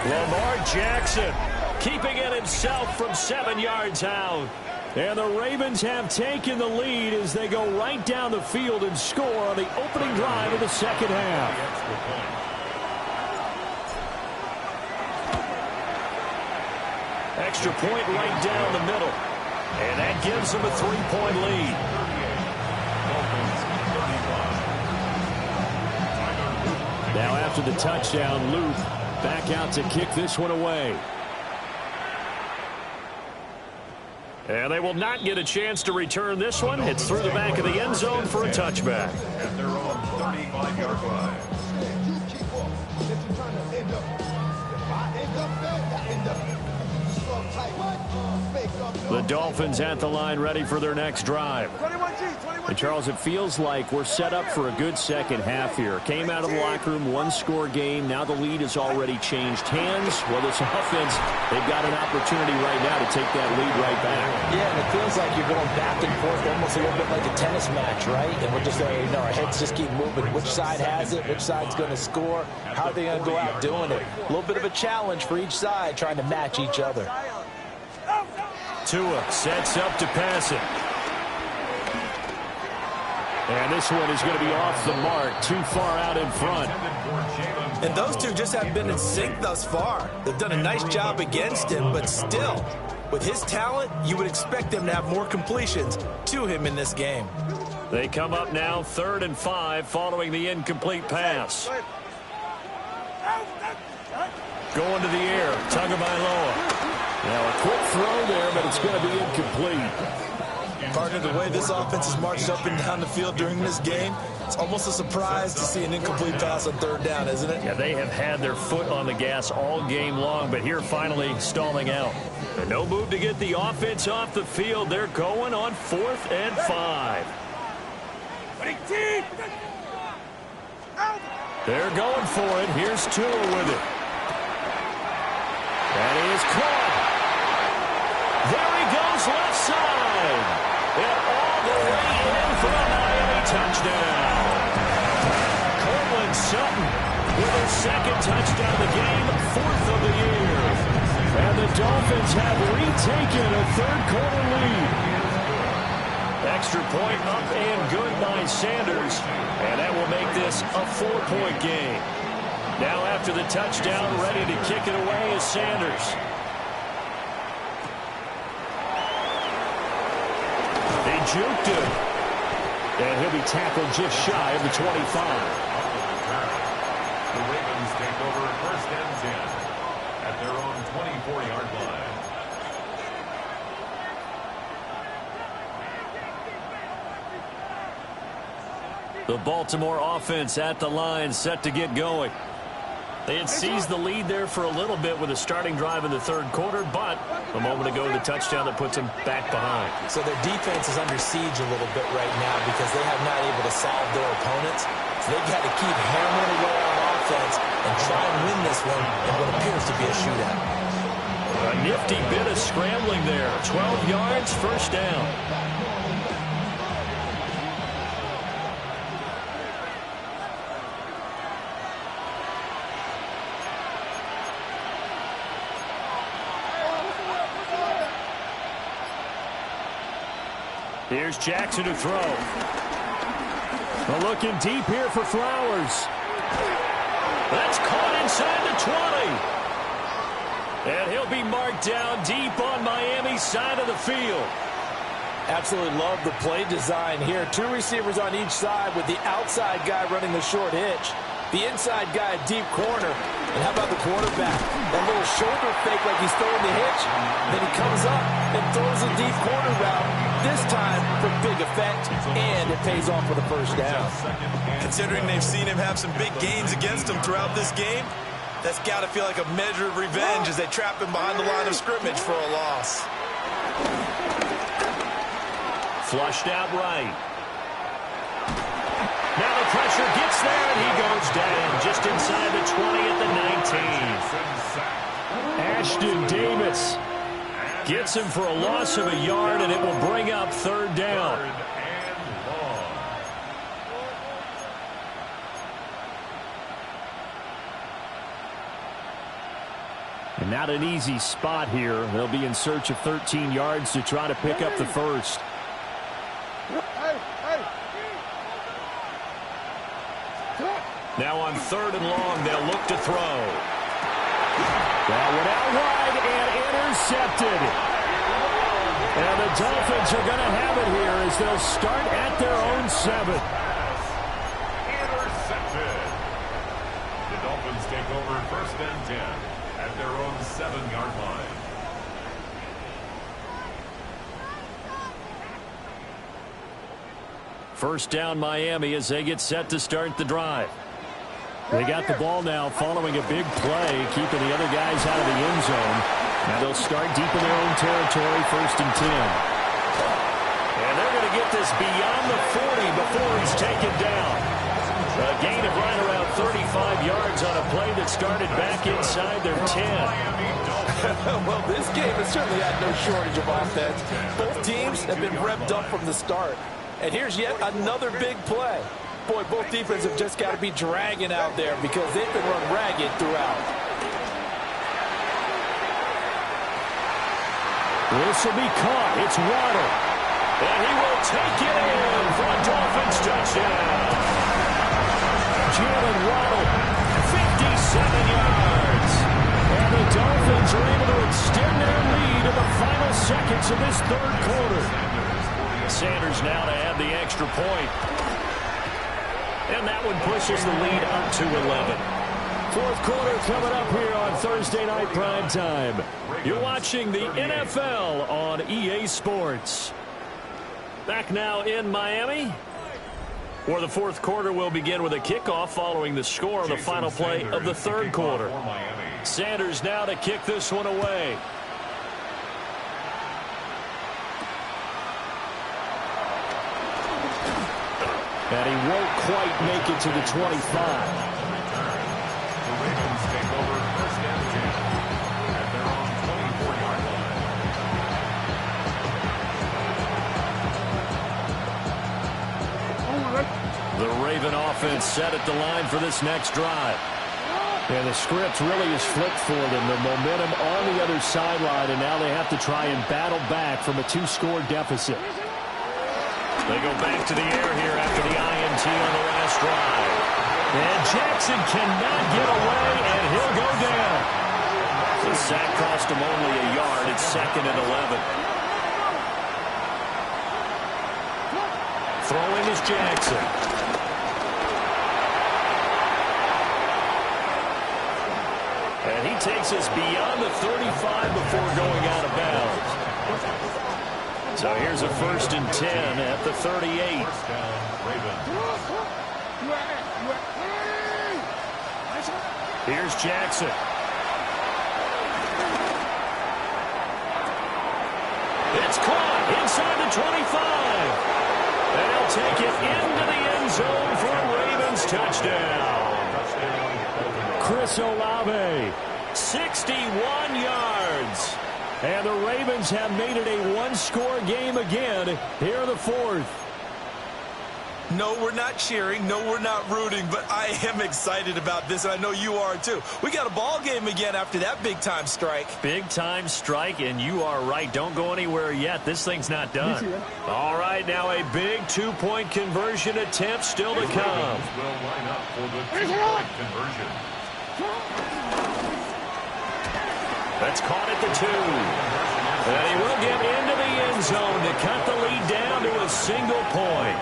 Speaker 3: Lamar Jackson keeping it himself from 7 yards out.
Speaker 5: And the Ravens have taken the lead as they go right down the field and score on the opening drive of the 2nd half.
Speaker 3: Extra point right down the middle. And that gives them a 3-point lead.
Speaker 5: Now after the touchdown, Luke back out to kick this one away.
Speaker 3: And they will not get a chance to return this one. It's through the back of the end zone for a touchback.
Speaker 6: At their own 35-yard line.
Speaker 5: The Dolphins at the line ready for their next drive. And Charles, it feels like we're set up for a good second half here. Came out of the locker room, one-score game. Now the lead has already changed hands. Well, this offense, they've got an opportunity right now to take that lead right back.
Speaker 8: Yeah, and it feels like you're going back and forth almost a little bit like a tennis match, right? And we're just, our heads just keep moving. Which side has it? Which side's going to score? How are they going to go out doing it? A little bit of a challenge for each side trying to match each other.
Speaker 3: Tua sets up to pass it.
Speaker 5: And this one is going to be off the mark, too far out in front.
Speaker 8: And those two just haven't been in sync thus far. They've done a nice job against him, but still, with his talent, you would expect them to have more completions to him in this game.
Speaker 3: They come up now 3rd and 5 following the incomplete pass. Going to the air, Tagovailoa.
Speaker 5: Now a quick throw there, but it's going to be incomplete.
Speaker 4: Partner, the way this offense has marched up and down the field during this game, it's almost a surprise to see an incomplete pass on 3rd down, isn't it?
Speaker 3: Yeah, they have had their foot on the gas all game long, but here finally stalling out. And no move to get the offense off the field. They're going on 4th and 5. They're going for it. Here's Tua with it. That is caught. There he goes, left side. And all the way in for a Miami touchdown. Cortland Sutton with his 2nd touchdown of the game, 4th of the year. And the Dolphins have retaken a 3rd quarter lead. Extra point up and good by Sanders. And that will make this a 4-point game. Now after the touchdown, ready to kick it away is Sanders. He juked him. And he'll be tackled just shy of the 25.
Speaker 6: The Ravens take over 1st and 10 at their own 24-yard line.
Speaker 3: The Baltimore offense at the line, set to get going. They had seized the lead there for a little bit with a starting drive in the 3rd quarter, but a moment ago the touchdown that puts them back behind.
Speaker 4: So their defense is under siege a little bit right now because they have not able to solve their opponents. So they've got to keep hammering away on offense and try and win this one in what appears to be a shootout.
Speaker 3: A nifty bit of scrambling there. 12 yards, 1st down. Here's Jackson to throw. Looking deep here for Flowers. That's caught inside the 20. And he'll be marked down deep on Miami's side of the field.
Speaker 8: Absolutely love the play design here. 2 receivers on each side with the outside guy running the short hitch. The inside guy a deep corner. And how about the quarterback? That little shoulder fake like he's throwing the hitch. Then he comes up and throws a deep corner route. This time for big effect. And it pays off with a 1st down.
Speaker 4: Considering they've seen him have some big gains against him throughout this game, that's got to feel like a measure of revenge as they trap him behind the line of scrimmage for a loss.
Speaker 3: Flushed out right. Now the pressure gets there, and he goes down just inside the 20 at the 19. Ashton Davis gets him for a loss of a yard, and it will bring up 3rd down. And not an easy spot here. They'll be in search of 13 yards to try to pick up the 1st. Now on 3rd and long, they'll look to throw. That one out wide and intercepted. And the Dolphins are going to have it here as they'll start at their own 7.
Speaker 6: Intercepted. The Dolphins take over 1st and 10 at their own 7-yard line.
Speaker 3: First down Miami as they get set to start the drive. They got the ball now following a big play, keeping the other guys out of the end zone. Now they'll start deep in their own territory, 1st and 10. And they're going to get this beyond the 40 before he's taken down. A gain of right around 35 yards on a play that started back inside their 10.
Speaker 8: Well, this game has certainly had no shortage of offense. Both teams have been revved up from the start. And here's yet another big play. Boy, both defenses have just got to be dragging out there because they've been run ragged throughout.
Speaker 3: This will be caught. It's Waddle. And he will take it in for a Dolphins touchdown. Jalen Waddle, 57 yards. And the Dolphins are able to extend their lead in the final seconds of this third quarter. Sanders now to add the extra point. And that one pushes the lead up to 11. Fourth quarter coming up here on Thursday Night Prime Time. You're watching the NFL on EA Sports. Back now in Miami, where the fourth quarter will begin with a kickoff following the score of the final play of the third quarter. Sanders now to kick this one away. And he won't quite make it to the 25.
Speaker 6: The Ravens take over first and 10 at their own 24-yard line.
Speaker 3: The Raven offense set at the line for this next drive.
Speaker 5: And the script really is flipped for them. The momentum on the other sideline, and now they have to try and battle back from a 2-score deficit.
Speaker 3: They go back to the air here after the INT on the last drive. And Jackson cannot get away, and he'll go down. The sack cost him only a yard. It's 2nd and 11. Throwing is Jackson. And he takes us beyond the 35 before going out of bounds. So here's a 1st and 10 at the 38.
Speaker 6: First down, Ravens.
Speaker 3: Here's Jackson. It's caught inside the 25. And he'll take it into the end zone for a Ravens touchdown.
Speaker 5: Chris Olave,
Speaker 3: 61 yards.
Speaker 5: and the Ravens have made it a one-score game again here in the fourth.
Speaker 4: No, we're not cheering. No, we're not rooting, but I am excited about this, and I know you are too. We got a ball game again after that big-time strike.
Speaker 3: Big-time strike, and you are right. Don't go anywhere yet. This thing's not done. All right, now a big two-point conversion attempt still to come.
Speaker 6: Will line up for the two-point conversion.
Speaker 3: That's caught at the 2. And he will get into the end zone to cut the lead down to a single point.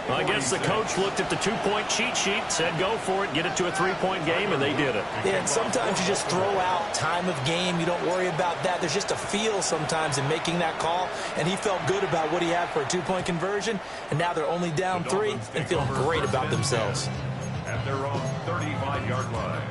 Speaker 3: I guess the coach looked at the two-point cheat sheet, said go for it, get it to a three-point game, and they did it.
Speaker 4: Yeah, and sometimes you just throw out time of game. You don't worry about that. There's just a feel sometimes in making that call, and he felt good about what he had for a two-point conversion, and now they're only down 3 and feeling great about themselves.
Speaker 6: At their own 35-yard line.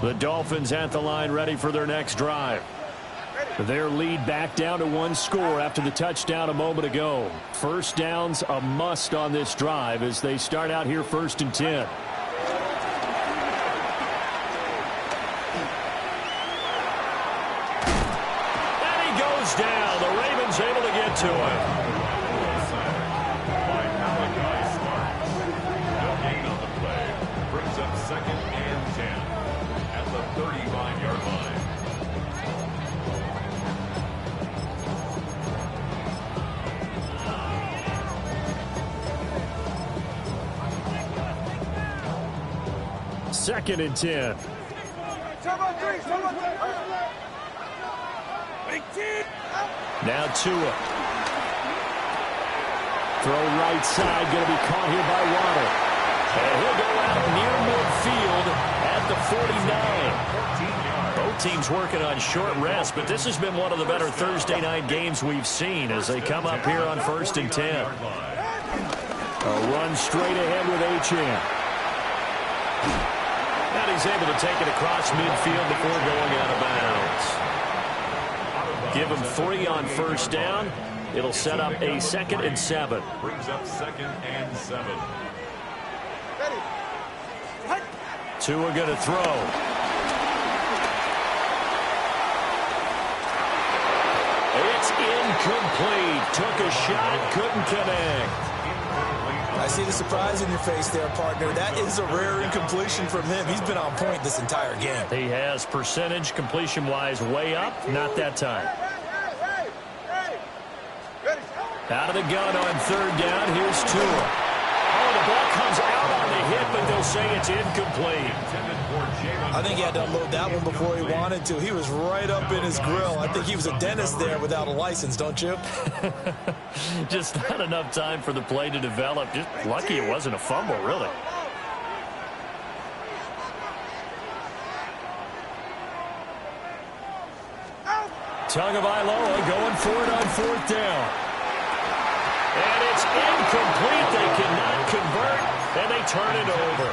Speaker 5: The Dolphins at the line ready for their next drive. Their lead back down to one score after the touchdown a moment ago. First down's a must on this drive as they start out here 1st and 10.
Speaker 3: And he goes down. The Ravens able to get to him.
Speaker 6: No gain on the play. Brings up 2nd and 10 at the 35-yard line.
Speaker 5: Second and 10. Now Tua. Throw right side, going to be caught here by Waddle.
Speaker 3: And he'll go out near midfield at the 49. Both teams working on short rest, but this has been one of the better Thursday night games we've seen as they come up here on 1st and 10.
Speaker 5: A run straight ahead with Achane.
Speaker 3: And he's able to take it across midfield before going out of bounds. Give him 3 on first down. It'll set up a 2nd and 7.
Speaker 6: Brings up 2nd and 7.
Speaker 3: Tua going to throw. It's incomplete. Took a shot, couldn't connect.
Speaker 4: I I see the surprise in your face there, partner. That is a rare incompletion from him. He's been on point this entire game.
Speaker 3: He has percentage completion-wise way up. Not that time. Out of the gun on third down. Here's Tua. Oh, the ball comes out on the hit, but they'll say it's incomplete.
Speaker 4: I think he had to unload that one before he wanted to. He was right up in his grill. I think he was a dentist there without a license, don't you?
Speaker 3: Just not enough time for the play to develop. Just lucky it wasn't a fumble, really. Tagovailoa going for it on fourth down. And it's incomplete. They cannot convert, and they turn it over.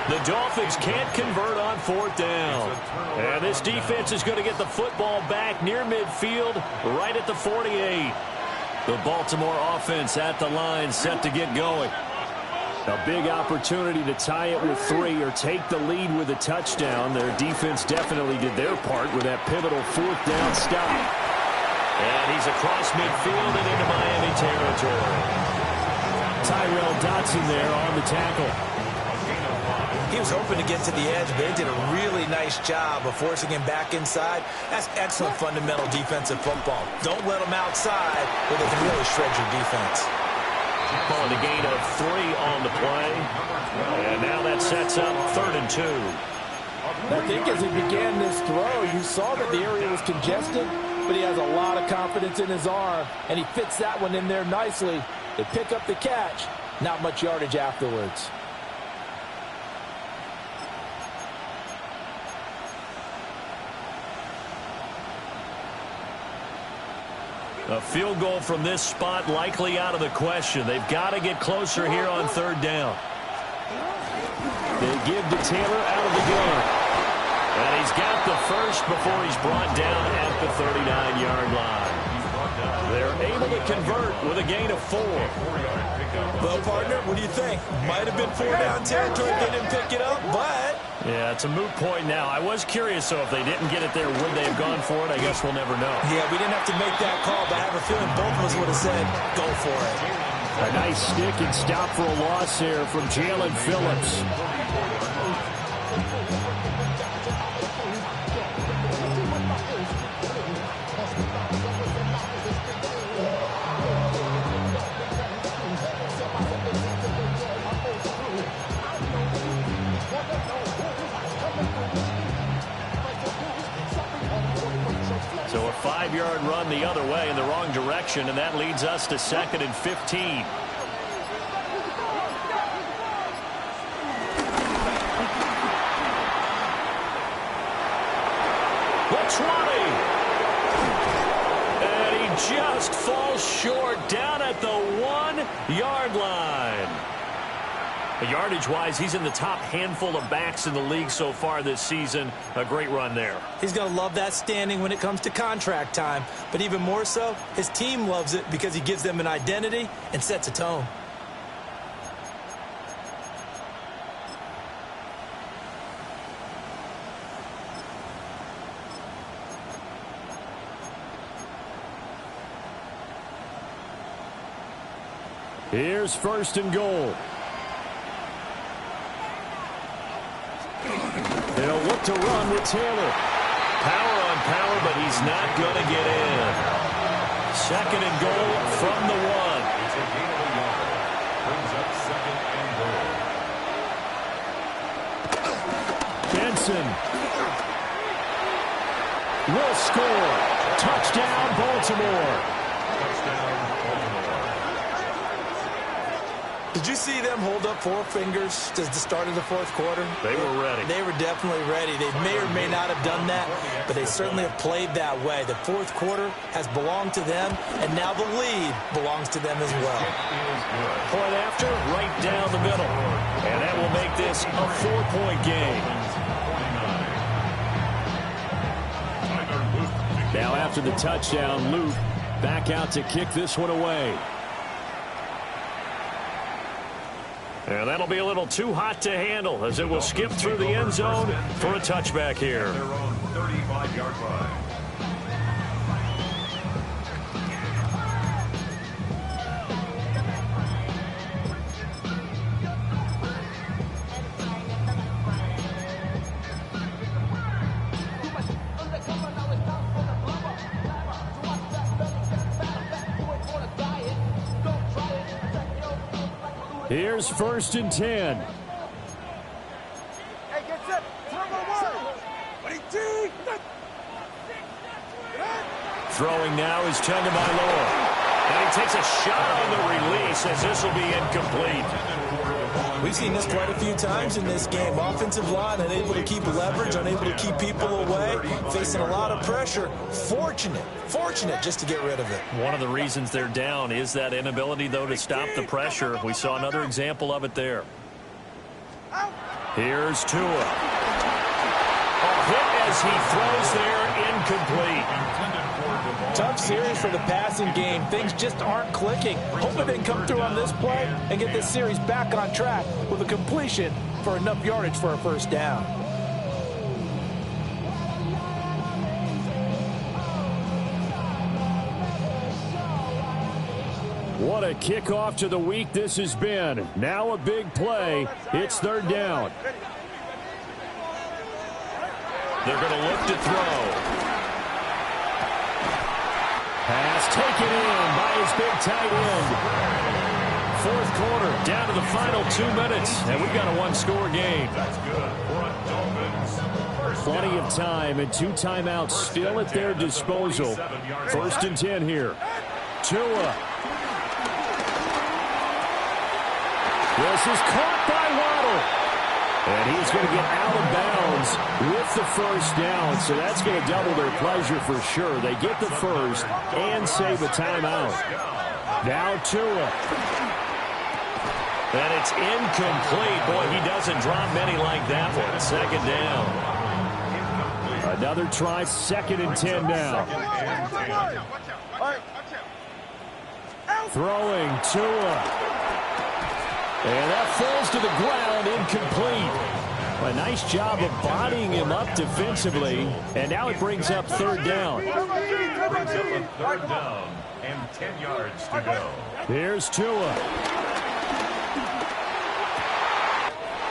Speaker 3: The Dolphins can't convert on fourth down. And this defense is going to get the football back near midfield, right at the 48. The Baltimore offense at the line, set to get going. A big opportunity to tie it with 3 or take the lead with a touchdown. Their defense definitely did their part with that pivotal fourth down stop. And he's across midfield and into Miami territory.
Speaker 5: Tyrell Dotson there on the tackle.
Speaker 4: He was hoping to get to the edge, but they did a really nice job of forcing him back inside. That's excellent fundamental defensive football. Don't let them outside where they can really shred your defense.
Speaker 3: On the gain of 3 on the play. And now that sets up 3rd and 2.
Speaker 8: I think as he began this throw, you saw that the area was congested, but he has a lot of confidence in his arm, and he fits that one in there nicely. They pick up the catch, not much yardage afterwards.
Speaker 3: A field goal from this spot likely out of the question. They've got to get closer here on third down.
Speaker 5: They give to Taylor out of the gun.
Speaker 3: And he's got the first before he's brought down at the 39-yard line. They're able to convert with a gain of 4.
Speaker 4: Well, partner, what do you think? Might have been 4 down territory if they didn't pick it up, but...
Speaker 3: Yeah, it's a moot point now. I was curious, so if they didn't get it there, would they have gone for it? I guess we'll never know.
Speaker 4: Yeah, we didn't have to make that call, but I have a feeling both of us would have said, go for it.
Speaker 5: A nice stick and stop for a loss here from Jalen Phillips.
Speaker 3: So a 5-yard run the other way in the wrong direction, and that leads us to 2nd and 15. The 20. And he just falls short down at the 1-yard line. Yardage-wise, he's in the top handful of backs in the league so far this season. A great run there.
Speaker 4: He's going to love that standing when it comes to contract time. But even more so, his team loves it because he gives them an identity and sets a tone.
Speaker 5: Here's 1st and goal. They'll look to run with Taylor.
Speaker 3: Power on power, but he's not going to get in. 2nd and goal from the 1.
Speaker 6: It's a gain of a yard. Brings up 2nd and goal.
Speaker 5: Benson will score. Touchdown, Baltimore.
Speaker 6: Touchdown, Baltimore.
Speaker 4: Did you see them hold up 4 fingers at the start of the 4th quarter?
Speaker 3: They were ready.
Speaker 4: They were definitely ready. They may or may not have done that, but they certainly have played that way. The 4th quarter has belonged to them, and now the lead belongs to them as well.
Speaker 3: Point after, right down the middle. And that will make this a 4-point game.
Speaker 5: Now after the touchdown, Luke back out to kick this one away.
Speaker 3: And that'll be a little too hot to handle as it will skip through the end zone for a touchback here.
Speaker 6: Their own 35-yard line.
Speaker 5: Here's 1st and 10.
Speaker 7: Hey, get set.
Speaker 3: Throwing now is Tagovailoa. And he takes a shot on the release as this will be incomplete.
Speaker 4: We've seen this quite a few times in this game. Offensive line unable to keep leverage, unable to keep people away, facing a lot of pressure. Fortunate just to get rid of it.
Speaker 3: One of the reasons they're down is that inability, though, to stop the pressure. We saw another example of it there. Here's Tua. A hit as he throws there, incomplete.
Speaker 8: Tough series for the passing game. Things just aren't clicking. Hoping they can come through on this play and get this series back on track with a completion for enough yardage for a 1st down.
Speaker 5: What a kickoff to the week this has been. Now a big play. It's 3rd down.
Speaker 3: They're going to look to throw.
Speaker 5: Pass taken in by his big tight end. 4th quarter, down to the final 2 minutes, and we've got a 1-score game.
Speaker 6: That's good for a Dolphins.
Speaker 5: Plenty of time and 2 timeouts still at their disposal. 1st and 10 here. Tua. This is caught by Waddle. And he's going to get out of bounds with the 1st down, so that's going to double their pleasure for sure. They get the 1st and save a timeout. Now Tua.
Speaker 3: And it's incomplete. Boy, he doesn't drop many like that one. 2nd down.
Speaker 5: Another try, 2nd and 10 now. Throwing Tua. And that falls to the ground, incomplete. A nice job of bodying him up defensively. And now it brings up 3rd down.
Speaker 6: Brings up a 3rd down and 10 yards to go.
Speaker 5: Here's Tua.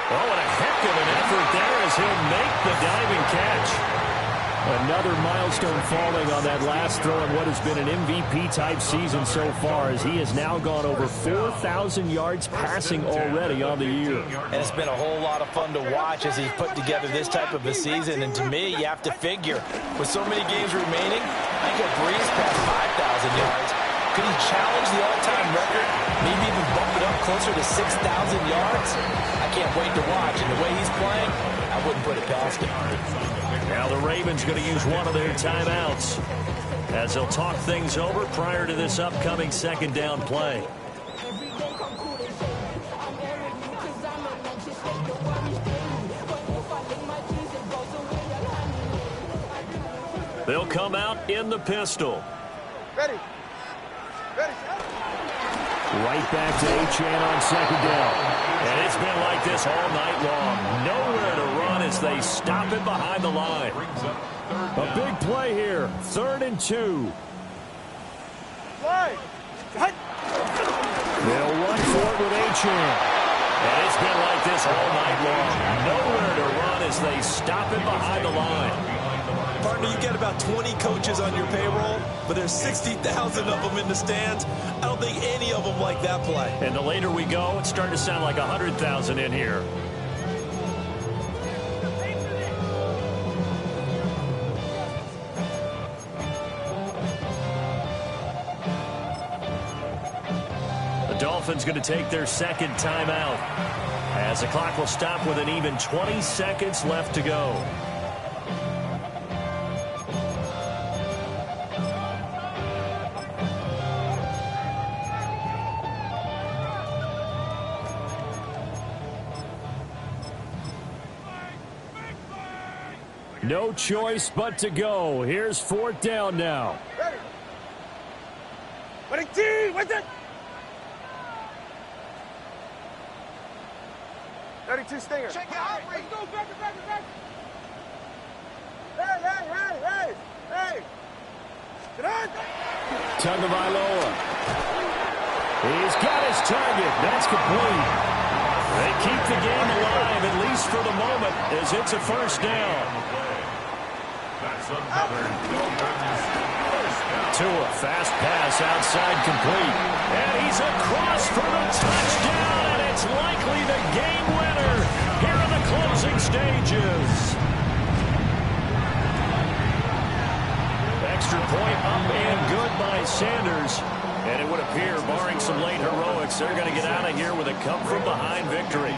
Speaker 3: Oh, and a heck of an effort there as he'll make the diving catch.
Speaker 5: Another milestone falling on that last throw in what has been an MVP-type season so far, as he has now gone over 4,000 yards passing already on the year.
Speaker 8: And it's been a whole lot of fun to watch as he's put together this type of a season. And to me, you have to figure, with so many games remaining, I think he'll breeze past 5,000 yards. Could he challenge the all-time record? Maybe even bump it up closer to 6,000 yards? I can't wait to watch. And the way he's playing, I wouldn't put it past him.
Speaker 3: Now the Ravens going to use one of their timeouts as they'll talk things over prior to this upcoming 2nd down play. They'll come out in the pistol.
Speaker 7: Ready.
Speaker 5: Right back to Achane on 2nd down.
Speaker 3: And it's been like this all night long. Nowhere to run as they stop it behind the line.
Speaker 5: A big play here. 3rd and 2.
Speaker 7: Play.
Speaker 5: They'll run for it with Achane.
Speaker 3: And it's been like this all night long. Nowhere to run as they stop it behind the line.
Speaker 4: Partner, you get about 20 coaches on your payroll, but there's 60,000 of them in the stands. I don't think any of them like that play.
Speaker 3: And the later we go, it's starting to sound like 100,000 in here. The Dolphins going to take their 2nd timeout as the clock will stop with an even 20 seconds left to go.
Speaker 5: No choice but to go. Here's 4th down now.
Speaker 7: Ready. Winning team, what's it? 32 Stinger. Check it out. Let's go, back. Hey. Get on.
Speaker 5: Tagovailoa. He's got his target. That's complete. They keep the game alive, at least for the moment, as it's a 1st down. Tua, fast pass outside, complete. And he's across for the touchdown, and it's
Speaker 3: it's likely the game winner here in the closing stages. Extra point up and good by Sanders. And it would appear, barring some late heroics, they're going to get out of here with a come-from-behind victory.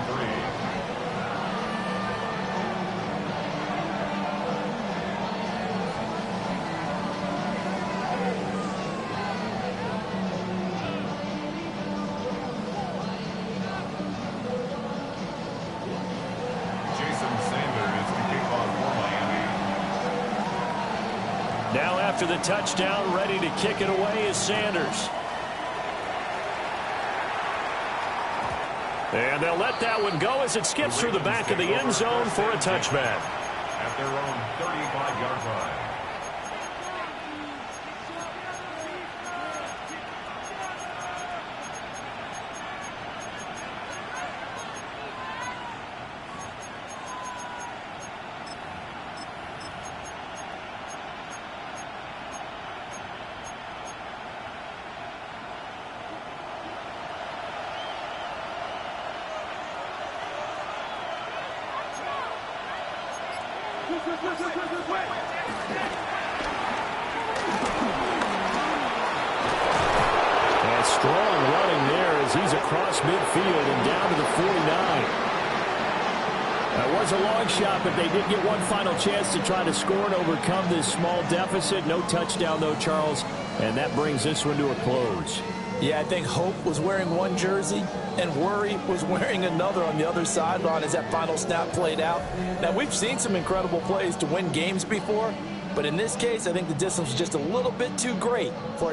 Speaker 3: Now after the touchdown, ready to kick it away is Sanders. And they'll let that one go as it skips through the back of the end zone for a touchback.
Speaker 6: At their own 35-yard line.
Speaker 5: And strong running there as he's across midfield and down to the 49. That was a long shot, but they did get one final chance to try to score and overcome this small deficit. No touchdown, though, Charles, and that brings this one to a close.
Speaker 8: Yeah, I think Hope was wearing one jersey and Worry was wearing another on the other sideline as that final snap played out. Now, we've seen some incredible plays to win games before, but in this case, I think the distance was just a little bit too great for a